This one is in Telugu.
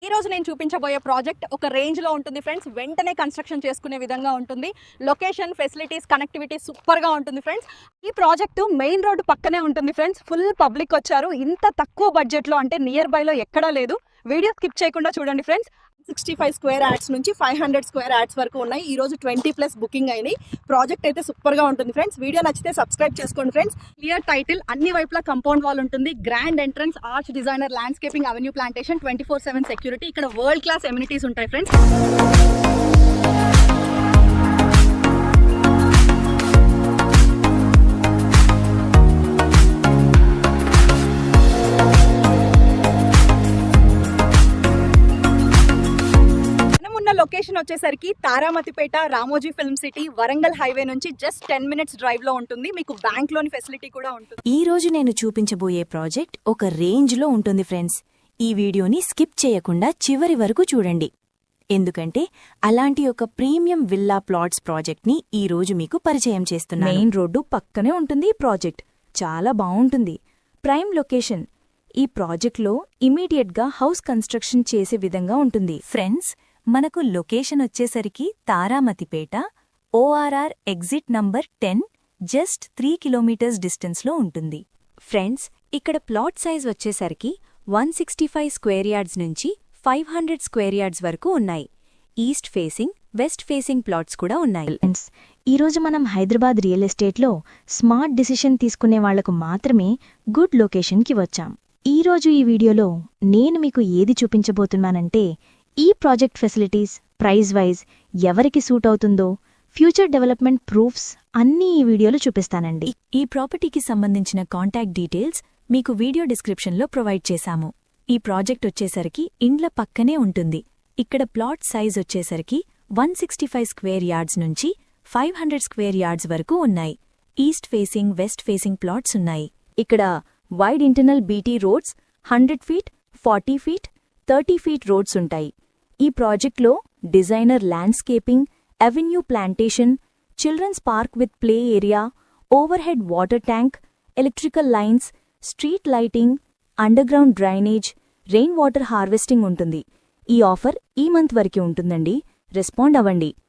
ఈ రోజు నేను చూపించబోయే ప్రాజెక్ట్ ఒక రేంజ్ లో ఉంటుంది ఫ్రెండ్స్. వెంటనే కన్స్ట్రక్షన్ చేసుకునే విధంగా ఉంటుంది. లొకేషన్, ఫెసిలిటీస్, కనెక్టివిటీ సూపర్ గా ఉంటుంది ఫ్రెండ్స్. ఈ ప్రాజెక్టు మెయిన్ రోడ్ పక్కనే ఉంటుంది ఫ్రెండ్స్. ఫుల్ పబ్లిక్ వచ్చారు. ఇంత తక్కువ బడ్జెట్ లో అంటే నియర్ బై లో ఎక్కడా లేదు. వీడియో స్కిప్ చేయకుండా చూడండి ఫ్రెండ్స్. 65 స్క్వేర్ యాడ్స్ నుంచి 500 స్క్వేర్ యాడ్స్ వరకు ఉన్నాయి. ఈ రోజు 20+ బుకింగ్ అయినాయి. ప్రాజెక్ట్ అయితే సూపర్ గా ఉంటుంది ఫ్రెండ్స్. వీడియో నచ్చితే సబ్స్క్రైబ్ చేసుకోండి ఫ్రెండ్స్. క్లియర్ టైటిల్, అన్ని వైపులా కంపౌండ్ వాల్ ఉంటుంది. Grand entrance, arch designer, landscaping, avenue plantation, 24/7 security. ఇక్కడ వరల్డ్ క్లాస్ ఎమ్యూనిటీస్ ఉంటాయి ఫ్రెండ్స్. లొకేషన్ వచ్చేసరికి Taramatipet, Ramoji film city, Warangal highway నుంచి జస్ట్ 10 మినిట్స్ డ్రైవ్ లో ఉంటుంది. మీకు బ్యాంక్ లోని ఫెసిలిటీ కూడా ఉంటుంది. ఈ రోజు నేను చూపించబోయే ప్రాజెక్ట్ ఒక రేంజ్ లో ఉంటుంది ఫ్రెండ్స్. ఈ వీడియోని స్కిప్ చేయకుండా చివరి వరకు చూడండి, ఎందుకంటే అలాంటి ఒక ప్రీమియం విల్లా ప్లాట్స్ ప్రాజెక్ట్ ని ఈ రోజు మీకు పరిచయం చేస్తున్నాను. మెయిన్ రోడ్డు పక్కనే ఉంటుంది ఈ ప్రాజెక్ట్. చాలా బావుంటుంది. Prime location. ఈ ప్రాజెక్ట్లో ఇమీడియట్ గా హౌస్ కన్స్ట్రక్షన్ చేసే విధంగా ఉంటుంది. ఫ్రెండ్స్, మనకు లొకేషన్ వచ్చేసరికి Taramatipet, ORR exit number 10, just 3 kilometres డిస్టెన్స్లో ఉంటుంది. ఫ్రెండ్స్, ఇక్కడ ప్లాట్ సైజ్ వచ్చేసరికి 165 స్క్వేర్ యార్డ్స్ నుంచి 500 స్క్వేర్ యార్డ్స్ వరకు ఉన్నాయి. East facing, west facing plots కూడా ఉన్నాయి. ఫ్రెండ్స్, ఈరోజు మనం హైదరాబాద్ రియల్ ఎస్టేట్లో స్మార్ట్ డిసిషన్ తీసుకునే వాళ్లకు మాత్రమే గుడ్ లొకేషన్కి వచ్చాం. ఈరోజు ఈ వీడియోలో నేను మీకు ఏది చూపించబోతున్నానంటే, ఈ ప్రాజెక్ట్ ఫెసిలిటీస్, ప్రైజ్ వైజ్, ఎవరికి సూట్ అవుతుందో, ఫ్యూచర్ డెవలప్మెంట్ ప్రూఫ్స్ అన్నీ ఈ వీడియోలో చూపిస్తానండి. ఈ ప్రాపర్టీకి సంబంధించిన కాంటాక్ట్ డీటెయిల్స్ మీకు వీడియో డిస్క్రిప్షన్లో ప్రొవైడ్ చేశాము. ఈ ప్రాజెక్ట్ వచ్చేసరికి ఇండ్ల పక్కనే ఉంటుంది. ఇక్కడ ప్లాట్ సైజ్ వచ్చేసరికి 165 స్క్వేర్ యార్డ్స్ నుంచి 500 స్క్వేర్ యార్డ్స్ వరకు ఉన్నాయి. East facing, west facing plots ఉన్నాయి. ఇక్కడ wide internal BT roads, 100 feet, 40 feet, 30 feet roads ఉంటాయి. ఈ ప్రాజెక్ట్లో designer landscaping, avenue plantation, children's park with play area, overhead water tank, electrical lines, street lighting, underground drainage, rain water harvesting ఉంటుంది. ఈ ఆఫర్ ఈ మంత్ వరకు ఉంటుందండి. రెస్పాండ్ అవ్వండి.